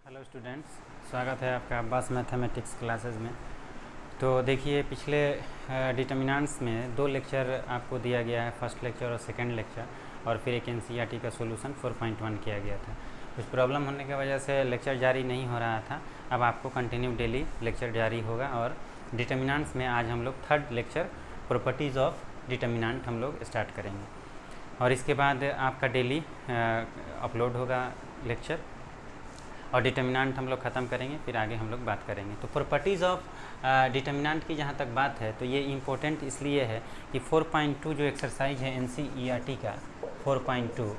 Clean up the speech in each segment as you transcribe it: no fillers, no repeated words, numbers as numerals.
Hello students, स्वागत है आपका अब्बास मैथमेटिक्स क्लासेस में। तो देखिए, पिछले डिटर्मिनेंट्स में दो लेक्चर आपको दिया गया है, फर्स्ट लेक्चर और सेकंड लेक्चर, और फिर एक एनसीईआरटी का सॉल्यूशन 4.1 किया गया था। कुछ प्रॉब्लम होने की वजह से लेक्चर जारी नहीं हो रहा था। अब आपको कंटिन्यू डेली लेक्चर जारी होगा और डिटर्मिनेंट्स में आज हम लोग third lecture properties of determinant हम लोग स्टार्ट करेंगे, और इसके बाद आपका डेली अपलोड होगा लेक्चर, और डिटर्मिनेंट हम लोग ख़त्म करेंगे, फिर आगे हम लोग बात करेंगे। तो प्रॉपर्टीज़ ऑफ डिटर्मिनेंट की जहाँ तक बात है तो ये इम्पोर्टेंट इसलिए है कि 4.2 जो एक्सरसाइज है एनसीईआरटी का 4.2,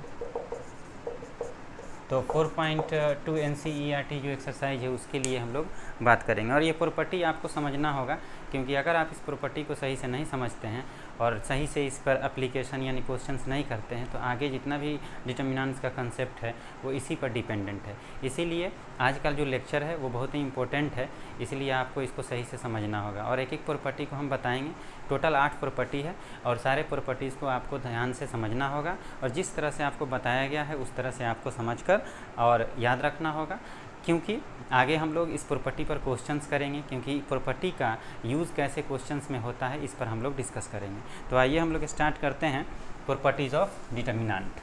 तो 4.2 एनसीईआरटी जो एक्सरसाइज है उसके लिए हम लोग बात करेंगे। और ये प्रॉपर्टी आपको समझना होगा, क्योंकि अगर आप इस प्रॉपर्टी को सही से नहीं समझते हैं और सही से इस पर एप्लीकेशन यानी क्वेश्चंस नहीं करते हैं तो आगे जितना भी डिटर्मिनेंट्स का कंसेप्ट है वो इसी पर डिपेंडेंट है। इसीलिए आजकल जो लेक्चर है वो बहुत ही इंपॉर्टेंट है, इसलिए आपको इसको सही से समझना होगा। और एक एक प्रॉपर्टी को हम बताएंगे। टोटल 8 प्रॉपर्टी है और सारे प्रॉपर्टीज़ को आपको ध्यान से समझना होगा, और जिस तरह से आपको बताया गया है उस तरह से आपको समझकर और याद रखना होगा, क्योंकि आगे हम लोग इस प्रॉपर्टी पर क्वेश्चंस करेंगे, क्योंकि प्रॉपर्टी का यूज़ कैसे क्वेश्चंस में होता है इस पर हम लोग डिस्कस करेंगे। तो आइए हम लोग स्टार्ट करते हैं प्रॉपर्टीज़ ऑफ डिटर्मिनेंट।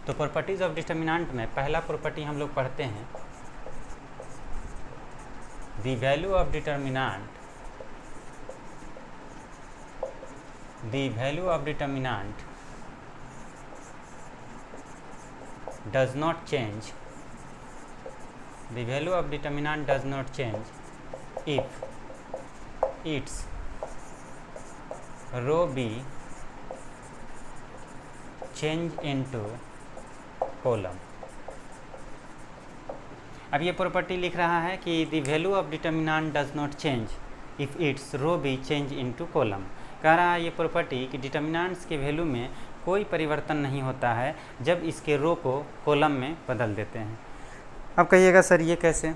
तो प्रॉपर्टीज़ ऑफ डिटर्मिनेंट में पहला प्रॉपर्टी हम लोग पढ़ते हैं, the value of determinant, the value of determinant does not change, the value of determinant does not change if its row b change into column। अब ये property लिख रहा है कि the value of determinant does not change if its row be change into column. कह रहा है ये प्रॉपर्टी कि डिटर्मिनेंट्स के वैल्यू में कोई परिवर्तन नहीं होता है जब इसके रो को कॉलम में बदल देते हैं। अब कहिएगा सर ये कैसे?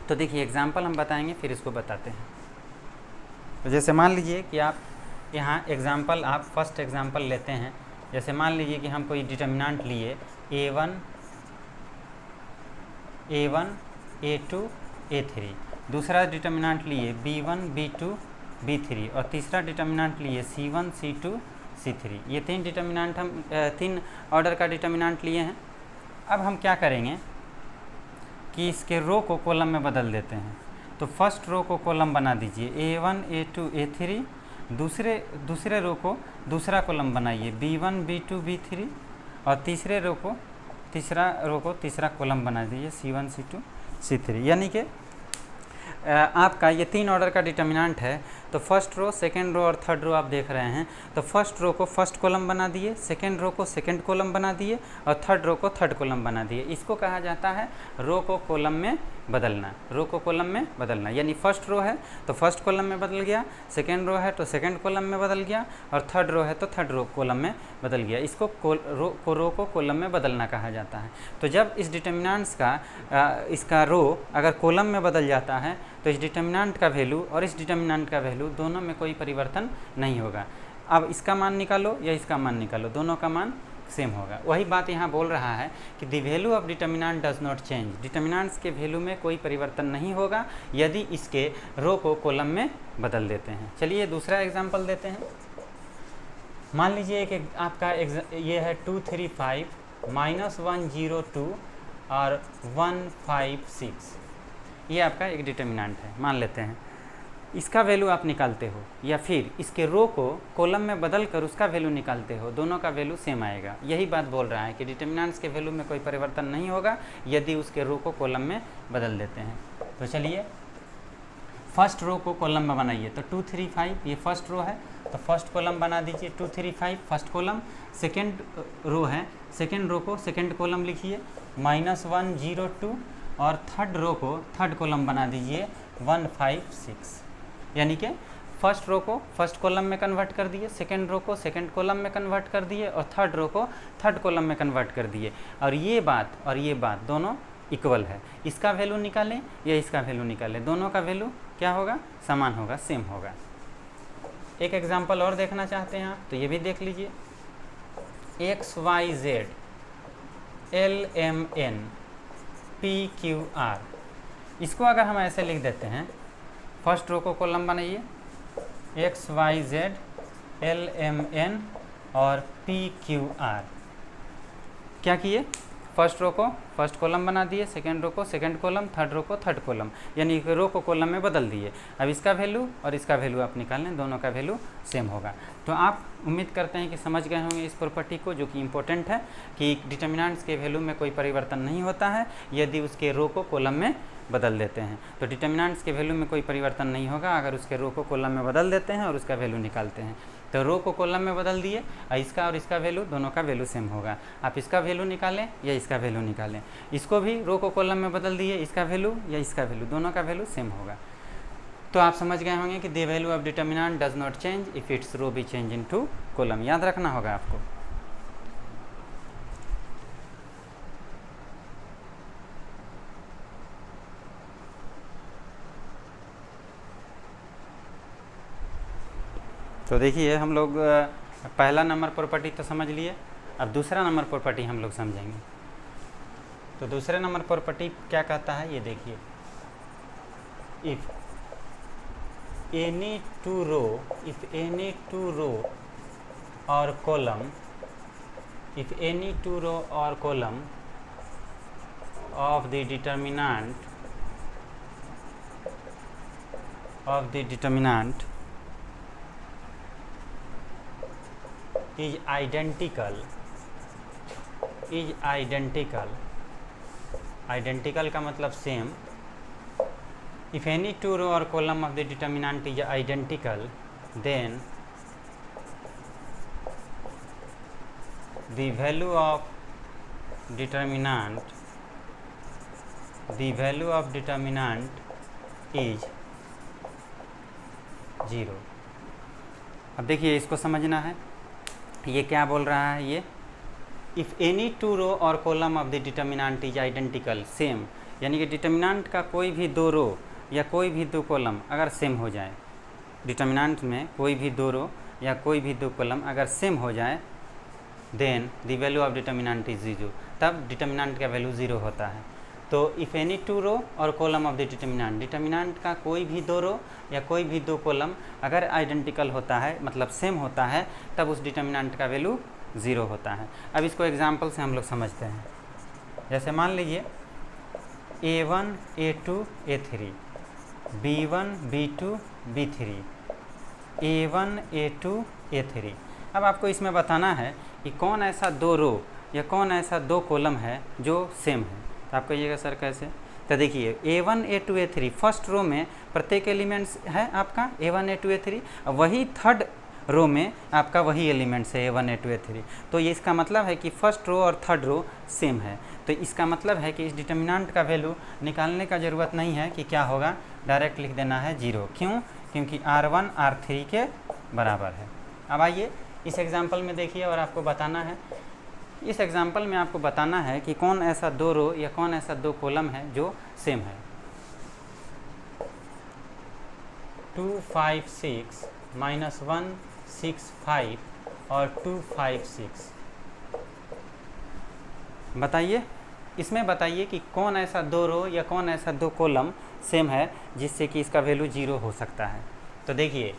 तो देखिए एग्जांपल हम बताएंगे फिर इसको बताते हैं। तो जैसे मान लीजिए कि आप यहाँ एग्जांपल, आप फर्स्ट एग्जांपल लेते हैं। जैसे मान लीजिए कि हम कोई डिटर्मिनेंट लिए a1, a2, a3, दूसरा डिटर्मिनेंट लिए b1, b2, b3, और तीसरा डिटर्मिनेंट लिए c1, c2, c3। ये तीन डिटर्मिनेंट हम तीन ऑर्डर का डिटर्मिनेंट लिए हैं। अब हम क्या करेंगे कि इसके रो को कॉलम में बदल देते हैं। तो फर्स्ट रो को कॉलम बना दीजिए a1, a2, a3, दूसरे रो को दूसरा कॉलम बनाइए b1, b2, b3, और तीसरा रो को तीसरा कॉलम बना दीजिए c1, c2, c3। यानी कि आपका ये तीन ऑर्डर का डिटर्मिनेंट है। तो फर्स्ट रो, सेकंड रो और थर्ड रो आप देख रहे हैं। तो फर्स्ट रो को फर्स्ट कॉलम बना दिए, सेकंड रो को सेकंड कॉलम बना दिए, और थर्ड रो को थर्ड कॉलम बना दिए। इसको कहा जाता है रो को कॉलम में बदलना। रो को कॉलम में बदलना यानी फर्स्ट रो है तो फर्स्ट कॉलम में बदल गया, सेकंड रो है तो सेकंड कॉलम में बदल गया, और थर्ड रो है तो थर्ड रो कॉलम में बदल गया। इसको रो को कॉलम में बदलना कहा जाता है। तो जब इस डिटर्मिनेंट्स का इसका रो अगर कॉलम में बदल जाता है तो इस डिटर्मिनेंट का वैल्यू और इस डिटर्मिनेंट का वैल्यू दोनों में कोई परिवर्तन नहीं होगा। अब इसका मान निकालो या इसका मान निकालो, दोनों का मान सेम होगा। वही बात यहाँ बोल रहा है कि the value of determinant does not change, determinants के वैल्यू में कोई परिवर्तन नहीं होगा यदि इसके रो को कॉलम में बदल देते हैं। चलिए दूसरा एग्जांपल देते हैं। मान लीजिए कि आपका ये है 235 -102 और 156, ये आपका एक डिटर्मिनेंट है मान लेते हैं। इसका वैल्यू आप निकालते हो या फिर इसके रो को कॉलम में बदल कर उसका वैल्यू निकालते हो, दोनों का वैल्यू सेम आएगा। यही बात बोल रहा है कि डिटर्मिनेंट्स के वैल्यू में कोई परिवर्तन नहीं होगा यदि उसके रो को कॉलम में बदल देते हैं। तो चलिए फर्स्ट रो को कॉलम में बनाइए। तो 235 ये फर्स्ट रो है तो फर्स्ट कॉलम बना दीजिए 235 फर्स्ट कॉलम। सेकेंड रो है, सेकेंड रो को सेकेंड कॉलम लिखिए -102, और थर्ड रो को थर्ड कॉलम बना दीजिए 156। यानी कि फर्स्ट रो को फर्स्ट कॉलम में कन्वर्ट कर दिए, सेकंड रो को सेकंड कॉलम में कन्वर्ट कर दिए, और थर्ड रो को थर्ड कॉलम में कन्वर्ट कर दिए। और ये बात दोनों इक्वल है। इसका वैल्यू निकालें या इसका वैल्यू निकालें, दोनों का वैल्यू क्या होगा? समान होगा, सेम होगा। एक एग्जांपल और देखना चाहते हैं आप तो ये भी देख लीजिए। XYZ LMN PQR। इसको अगर हम ऐसे लिख देते हैं, फर्स्ट रो को कॉलम बनाइए, XYZ LMN और PQR। क्या किए, फर्स्ट रो को फर्स्ट कॉलम बना दिए, सेकेंड रो को सेकेंड कॉलम, थर्ड रो को थर्ड कॉलम, यानी रो को कॉलम में बदल दिए। अब इसका वैल्यू और इसका वैल्यू आप निकाल लें, दोनों का वैल्यू सेम होगा। तो आप उम्मीद करते हैं कि समझ गए होंगे इस प्रॉपर्टी को, जो कि इम्पोर्टेंट है कि डिटर्मिनेंट्स के वैल्यू में कोई परिवर्तन नहीं होता है यदि उसके रो को कॉलम में बदल देते हैं। तो डिटर्मिनेंट्स के वैल्यू में कोई परिवर्तन नहीं होगा अगर उसके रो को कॉलम में बदल देते हैं और उसका वैल्यू निकालते हैं। तो रो को कॉलम में बदल दिए, इसका और इसका वैल्यू, दोनों का वैल्यू सेम होगा। आप इसका वैल्यू निकालें या इसका वैल्यू निकालें, इसको भी रो को कॉलम में बदल दिए, इसका वैल्यू या इसका वैल्यू, दोनों का वैल्यू सेम होगा। तो आप समझ गए होंगे कि the value of determinant does not change if its row be change into column. याद रखना होगा आपको। तो देखिए हम लोग पहला नंबर प्रॉपर्टी तो समझ लिए, अब दूसरा नंबर प्रॉपर्टी हम लोग समझेंगे। तो दूसरे नंबर प्रॉपर्टी क्या कहता है ये देखिए, इफ एनी टू रो और column, if any two row or column of the determinant is identical का मतलब same. if any two row or column of the determinant is identical, then the value of determinant is 0। अब देखिए इसको समझना है, ये क्या बोल रहा है ये, इफ़ एनी टू रो और column of the determinant is identical, same, यानी कि डिटर्मिनेंट का कोई भी दो रो या कोई भी दो कॉलम अगर सेम हो जाए, डिटर्मिनेंट में कोई भी दो रो या कोई भी दो कॉलम अगर सेम हो जाए, then the value of determinant is 0, तब डिटर्मिनेंट का वैल्यू 0 होता है। तो इफ़ एनी टू रो और कॉलम ऑफ द डिटर्मिनेंट का कोई भी दो रो या कोई भी दो कॉलम अगर आइडेंटिकल होता है, मतलब सेम होता है, तब उस डिटर्मिनेंट का वैल्यू 0 होता है। अब इसको एग्जांपल से हम लोग समझते हैं। जैसे मान लीजिए A1 A2 A3, B1 B2 B3, A1 A2 A3। अब आपको इसमें बताना है कि कौन ऐसा दो रो या कौन ऐसा दो कॉलम है जो सेम है। तो आप कहिएगा सर कैसे? तो देखिए A1 A2 A3 first row में प्रत्येक एलिमेंट्स है आपका A1 A2 A3, वही थर्ड रो में आपका वही एलिमेंट्स है A1 A2 A3। तो ये इसका मतलब है कि फर्स्ट रो और थर्ड रो सेम है। तो इसका मतलब है कि इस डिटर्मिनेंट का वैल्यू निकालने का ज़रूरत नहीं है कि क्या होगा, डायरेक्ट लिख देना है 0। क्यों? क्योंकि R1 R3 के बराबर है। अब आइए इस एग्जाम्पल में देखिए और आपको बताना है, इस एग्जाम्पल में आपको बताना है कि कौन ऐसा दो रो या कौन ऐसा दो कॉलम है जो सेम है। 2 5 6 -1 6 5 और 2 5 6। बताइए इसमें, बताइए कि कौन ऐसा दो रो या कौन ऐसा दो कॉलम सेम है जिससे कि इसका वैल्यू 0 हो सकता है। तो देखिए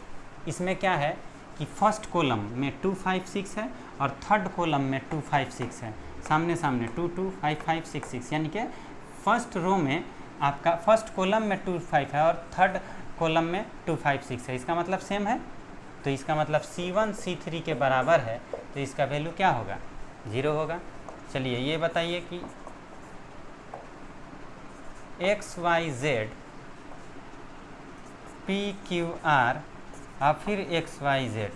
इसमें क्या है कि फर्स्ट कॉलम में 2 5 6 है और थर्ड कॉलम में 2 5 6 है, सामने सामने 2 2 5 5 6 6, यानी कि फर्स्ट रो में आपका फर्स्ट कॉलम में 2 5 है और थर्ड कॉलम में 2 5 6 है। इसका मतलब सेम है, तो इसका मतलब C1 C3 के बराबर है, तो इसका वैल्यू क्या होगा, 0 होगा। चलिए ये बताइए कि XYZ PQR और फिर XYZ,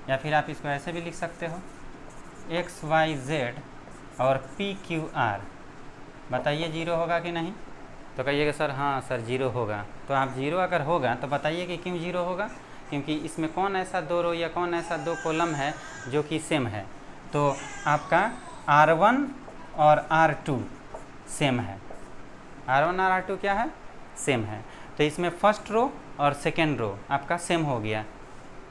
या फिर आप इसको ऐसे भी लिख सकते हो XYZ और PQR, बताइए 0 होगा कि नहीं? तो कहिएगा सर हाँ सर 0 होगा। तो आप 0 अगर होगा तो बताइए कि क्यों 0 होगा, क्योंकि इसमें कौन ऐसा दो रो या कौन ऐसा दो कॉलम है जो कि सेम है। तो आपका R1 और R2 सेम है, R1 और R2 क्या है, सेम है। तो इसमें फर्स्ट रो और सेकेंड रो आपका सेम हो गया,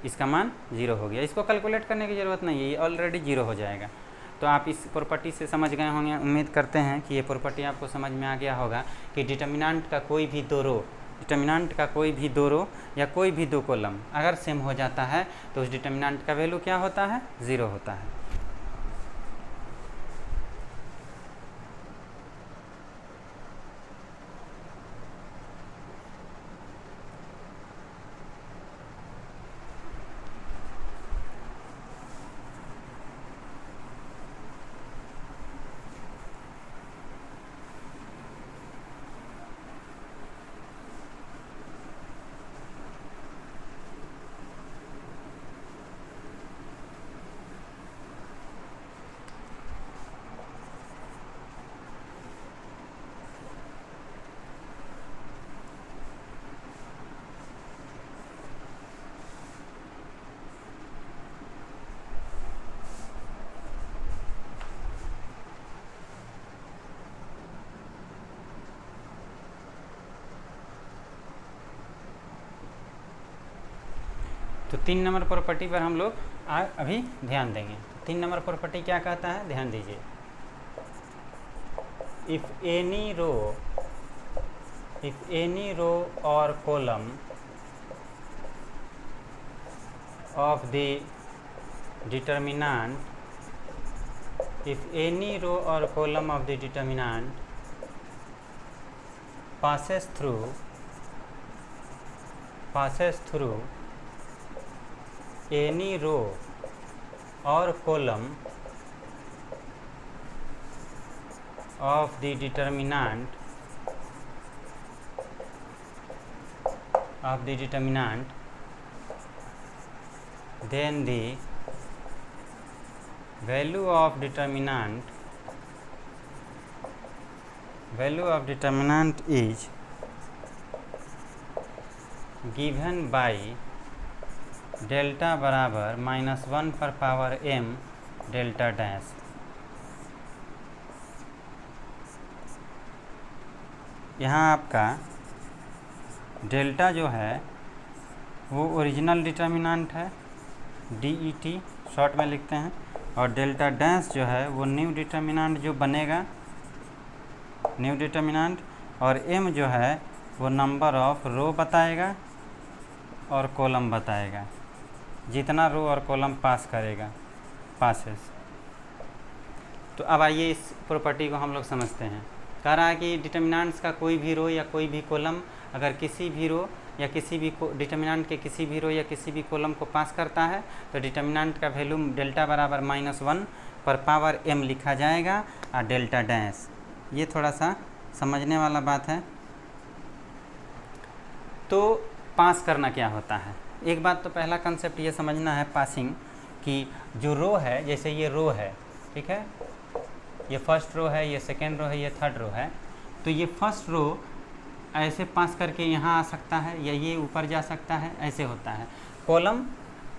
इसका मान 0 हो गया। इसको कैलकुलेट करने की ज़रूरत नहीं है, ये ऑलरेडी 0 हो जाएगा। तो आप इस प्रॉपर्टी से समझ गए होंगे, उम्मीद करते हैं कि ये प्रॉपर्टी आपको समझ में आ गया होगा कि डिटर्मिनेंट का कोई भी दो रो या कोई भी दो कॉलम अगर सेम हो जाता है तो उस डिटर्मिनेंट का वैल्यू क्या होता है, 0 होता है। तो 3 नंबर प्रॉपर्टी पर हम लोग अभी ध्यान देंगे। 3 नंबर प्रॉपर्टी क्या कहता है, ध्यान दीजिए। इफ एनी रो और column of the determinant passes through any row or column of the determinant then the value of determinant is given by delta बराबर -1 पर पावर m डेल्टा डैश। यहाँ आपका डेल्टा जो है वो ओरिजिनल डिटर्मिनेंट है, DET short में लिखते हैं, और डेल्टा डैश जो है वो न्यू डिटर्मिनेंट जो बनेगा, न्यू डिटर्मिनेंट, और m जो है वो नंबर ऑफ रो बताएगा और कॉलम बताएगा, जितना रो और कॉलम पास करेगा, पासेस। तो अब आइए इस प्रॉपर्टी को हम लोग समझते हैं। कह रहा है कि डिटर्मिनेंट्स का कोई भी रो या कोई भी कॉलम अगर किसी भी रो या किसी भी डिटर्मिनेंट के किसी भी रो या किसी भी कॉलम को पास करता है तो डिटर्मिनेंट का वैल्यू डेल्टा बराबर -1 पर पावर m लिखा जाएगा और डेल्टा डैश। ये थोड़ा सा समझने वाला बात है। तो पास करना क्या होता है, एक बात तो पहला कंसेप्ट ये समझना है पासिंग, कि जो रो है, जैसे ये रो है, ठीक है, ये फर्स्ट रो है, ये सेकेंड रो है, ये थर्ड रो है, तो ये फर्स्ट रो ऐसे पास करके यहाँ आ सकता है या ये ऊपर जा सकता है, ऐसे होता है। कॉलम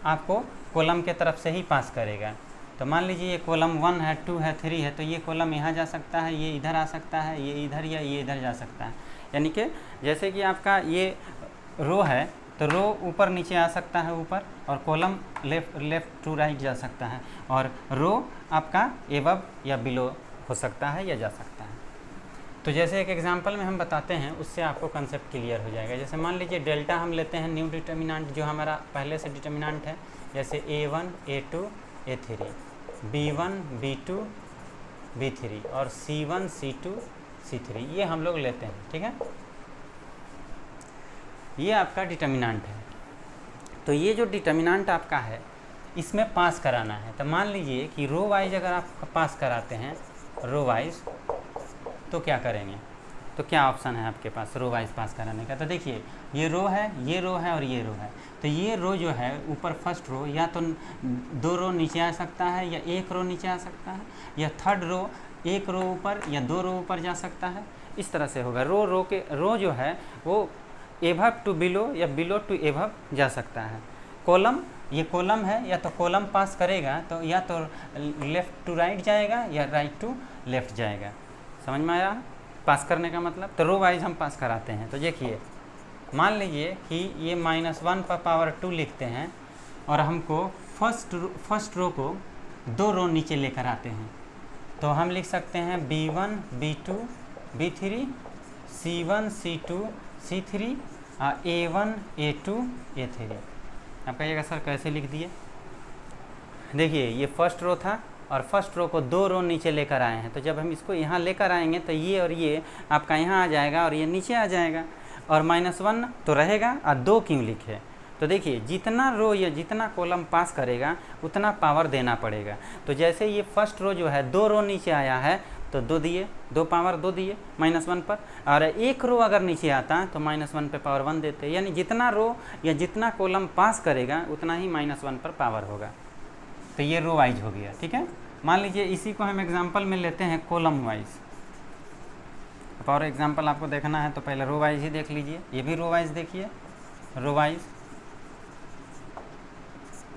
आपको कॉलम के तरफ से ही पास करेगा। तो मान लीजिए ये कॉलम 1 है, 2 है, 3 है, तो ये कॉलम यहाँ जा सकता है, ये इधर आ सकता है, ये इधर या ये इधर जा सकता है। यानी कि जैसे कि आपका ये रो है तो रो ऊपर नीचे आ सकता है ऊपर, और कॉलम लेफ़्ट टू राइट जा सकता है, और रो आपका एबव या बिलो हो सकता है या जा सकता है। तो जैसे एक एग्जांपल में हम बताते हैं, उससे आपको कंसेप्ट क्लियर हो जाएगा। जैसे मान लीजिए डेल्टा हम लेते हैं न्यू डिटर्मिनेंट जो हमारा पहले से डिटर्मिनेंट है, जैसे A1 A2 A3, B1 B2 B3 और C1 C2 C3, ये हम लोग लेते हैं, ठीक है। ये आपका डिटर्मिनेंट है। तो ये जो डिटर्मिनेंट आपका है इसमें पास कराना है। तो मान लीजिए कि रो वाइज अगर आप पास कराते हैं, रो वाइज, तो क्या करेंगे, तो क्या ऑप्शन है आपके पास रो वाइज पास कराने का। तो देखिए ये रो है, ये रो है और ये रो है। तो ये रो जो है ऊपर फर्स्ट रो या तो 2 रो नीचे आ सकता है या 1 रो नीचे आ सकता है, या थर्ड रो 1 रो ऊपर या 2 रो ऊपर जा सकता है। इस तरह से होगा। रो जो है वो एबव टू बिलो या बिलो टू एबव जा सकता है। कॉलम, ये कॉलम है, या तो कॉलम पास करेगा तो या तो लेफ़्ट टू राइट जाएगा या राइट टू लेफ़्ट जाएगा। समझ में आया पास करने का मतलब। तो रो वाइज हम पास कराते हैं। तो देखिए मान लीजिए कि ये -1 पर पावर 2 लिखते हैं और हमको फर्स्ट रो को दो रो नीचे लेकर आते हैं, तो हम लिख सकते हैं B1 B2 B3 C1 C2 C3 A1 A2 A3। आप कहिएगा सर कैसे लिख दिए? देखिए ये फर्स्ट रो था और फर्स्ट रो को दो रो नीचे लेकर आए हैं, तो जब हम इसको यहाँ लेकर आएंगे तो ये और ये आपका यहाँ आ जाएगा और ये नीचे आ जाएगा, और -1 तो रहेगा और 2 क्यों लिखे? तो देखिए जितना रो या जितना कॉलम पास करेगा उतना पावर देना पड़ेगा। तो जैसे ये फर्स्ट रो जो है 2 रो नीचे आया है तो 2 दिए, 2 पावर 2 दिए -1 पर, और एक रो अगर नीचे आता तो -1 पे पावर 1 देते, यानी जितना रो या जितना कॉलम पास करेगा उतना ही -1 पर पावर होगा। तो ये रो वाइज हो गया, ठीक है। मान लीजिए इसी को हम एग्जाम्पल में लेते हैं कॉलम वाइज। और एग्जाम्पल आपको देखना है तो पहले रो वाइज ही देख लीजिए, ये भी रो वाइज देखिए, रो वाइज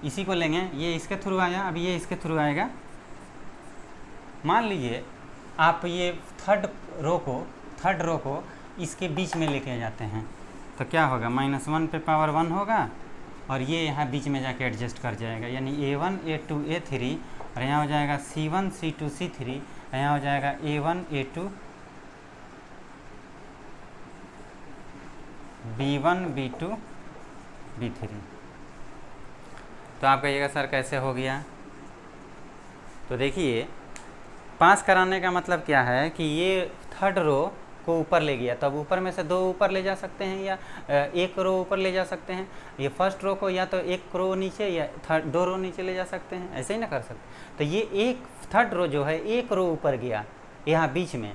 इसी को लेंगे, ये इसके थ्रू आया, अब ये इसके थ्रू आएगा। मान लीजिए आप ये थर्ड रो को इसके बीच में लेके जाते हैं तो क्या होगा, -1 पे पावर 1 होगा और ये यहाँ बीच में जाके एडजस्ट कर जाएगा, यानी A1 A2 A3, और यहाँ हो जाएगा C1 C2 C3, यहाँ हो जाएगा A1 A2 B1 B2 B3। तो आप कहिएगा सर कैसे हो गया? तो देखिए पास कराने का मतलब क्या है कि ये थर्ड रो को ऊपर ले गया, तब ऊपर में से 2 ऊपर ले जा सकते हैं या एक रो ऊपर ले जा सकते हैं। ये फर्स्ट रो को या तो एक रो नीचे या 2 रो नीचे ले जा सकते हैं, ऐसे ही ना कर सकते। तो ये एक थर्ड रो जो है एक रो ऊपर गया यहाँ बीच में,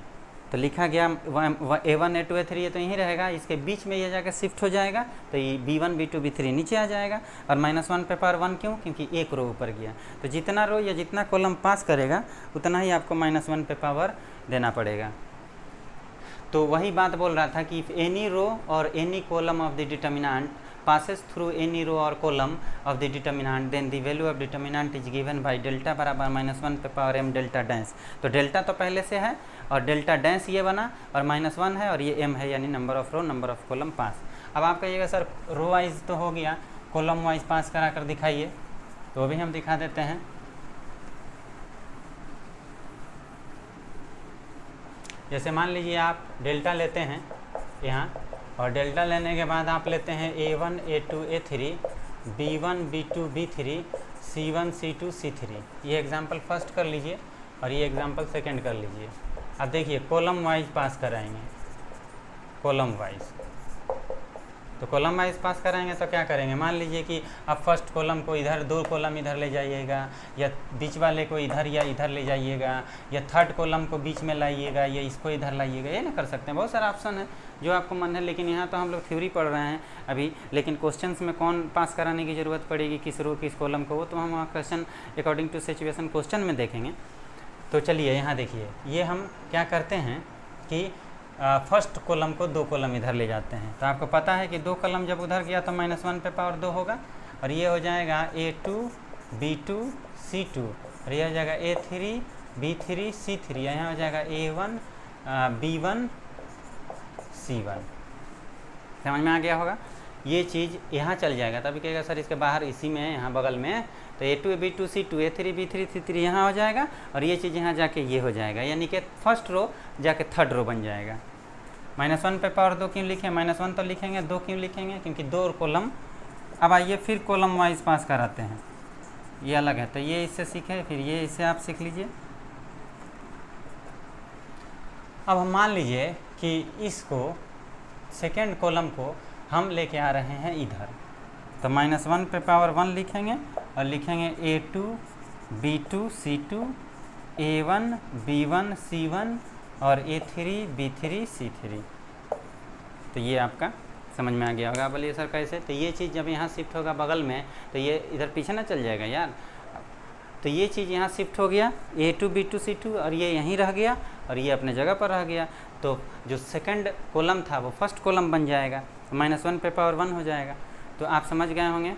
तो लिखा गया A1 A2 A3, ये तो यहीं रहेगा, इसके बीच में ये जाकर शिफ्ट हो जाएगा, तो ये B1 B2 B3 नीचे आ जाएगा, और -1 पे पावर 1 क्यों? क्योंकि एक रो ऊपर गया। तो जितना रो या जितना कॉलम पास करेगा उतना ही आपको -1 पे पावर देना पड़ेगा। तो वही बात बोल रहा था कि इफ़ एनी रो और any column of the determinant passes through any row or column of the determinant, then the value of determinant is given by delta बराबर -1 पे पावर m डेल्टा डैश। तो डेल्टा तो पहले से है और delta dash ये बना और -1 है और ये m है, यानी number of row number of column पास। अब आप कहिएगा सर रो वाइज तो हो गया, कॉलम वाइज पास करा कर दिखाइए, तो वो भी हम दिखा देते हैं। जैसे मान लीजिए आप डेल्टा लेते हैं यहाँ, और डेल्टा लेने के बाद आप लेते हैं A1 A2 A3 B1 B2 B3 C1 C2 C3। ये एग्जांपल फर्स्ट कर लीजिए और ये एग्जांपल सेकंड कर लीजिए। अब देखिए कॉलम वाइज पास कराएंगे, कॉलम वाइज, तो कॉलम वाइज पास कराएंगे तो क्या करेंगे, मान लीजिए कि आप फर्स्ट कॉलम को इधर, 2 कॉलम इधर ले जाइएगा, या बीच वाले को इधर या इधर ले जाइएगा, या थर्ड कॉलम को बीच में लाइएगा, या इसको इधर लाइएगा, ये ना कर सकते हैं। बहुत सारा ऑप्शन है जो आपको मन है, लेकिन यहाँ तो हम लोग थ्योरी पढ़ रहे हैं अभी, लेकिन क्वेश्चंस में कौन पास कराने की ज़रूरत पड़ेगी, किस रो किस कॉलम को, वो तो हम question according to situation question में देखेंगे। तो चलिए यहाँ देखिए, ये हम क्या करते हैं कि फर्स्ट कॉलम को 2 कॉलम इधर ले जाते हैं, तो आपको पता है कि 2 कॉलम जब उधर गया तो -1 पे पावर 2 होगा, और ये हो जाएगा A2 B2 C2, और ये हो जाएगा A3 B3 C3, यहाँ हो जाएगा A1 B1 C1। समझ में आ गया होगा? ये चीज़ यहाँ चल जाएगा, तभी कहेगा सर इसके बाहर इसी में यहाँ बगल में, तो A2 B2 C2 A3 B3 C3 यहाँ हो जाएगा, और ये चीज़ यहाँ जाके ये हो जाएगा, यानी कि फर्स्ट रो जाके थर्ड रो बन जाएगा। -1 पे पावर 2 क्यों लिखें? -1 तो लिखेंगे, 2 क्यों लिखेंगे? क्योंकि 2 कॉलम। अब आइए फिर कॉलम वाइज पास कराते हैं, ये अलग है, तो ये इससे सीखे, फिर ये इससे आप सीख लीजिए। अब हम मान लीजिए कि इसको सेकेंड कॉलम को हम लेके आ रहे हैं इधर, तो -1 पे पावर 1 लिखेंगे और लिखेंगे A2 B2 C2 A1 B1 C1 और A3 B3 C3। तो ये आपका समझ में आ गया होगा। बोलिए सर कैसे? तो ये चीज़ जब यहाँ शिफ्ट होगा बगल में तो ये इधर पीछे ना चल जाएगा यार, तो ये चीज़ यहाँ शिफ्ट हो गया A2 B2 C2 और ये यहीं रह गया और ये अपने जगह पर रह गया, तो जो सेकंड कॉलम था वो फर्स्ट कॉलम बन जाएगा, -1 पे पावर 1 हो जाएगा। तो आप समझ गए होंगे।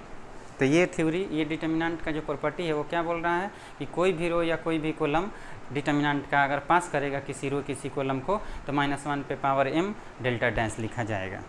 तो ये थ्योरी, ये डिटर्मिनेंट का जो प्रॉपर्टी है वो क्या बोल रहा है कि कोई भी रो या कोई भी कॉलम डिटर्मिनेंट का अगर पास करेगा किसी रो किसी कॉलम को तो -1 पे पावर m डेल्टा डैश लिखा जाएगा।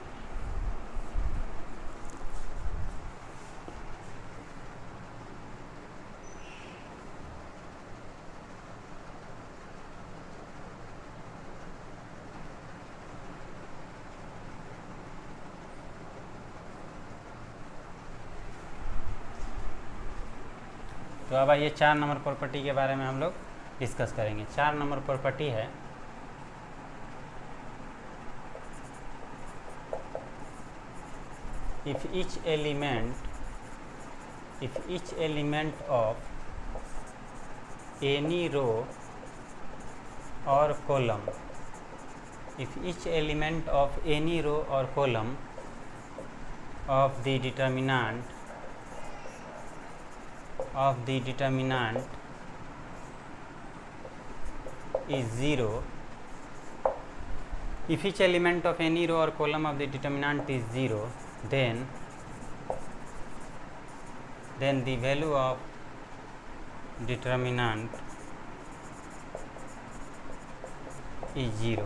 तो अब आइए 4 नंबर प्रॉपर्टी के बारे में हम लोग डिस्कस करेंगे। 4 नंबर प्रॉपर्टी है if each element of any row or column of the determinant is 0, if each element of any row or column of the determinant is 0, then the value of determinant is 0।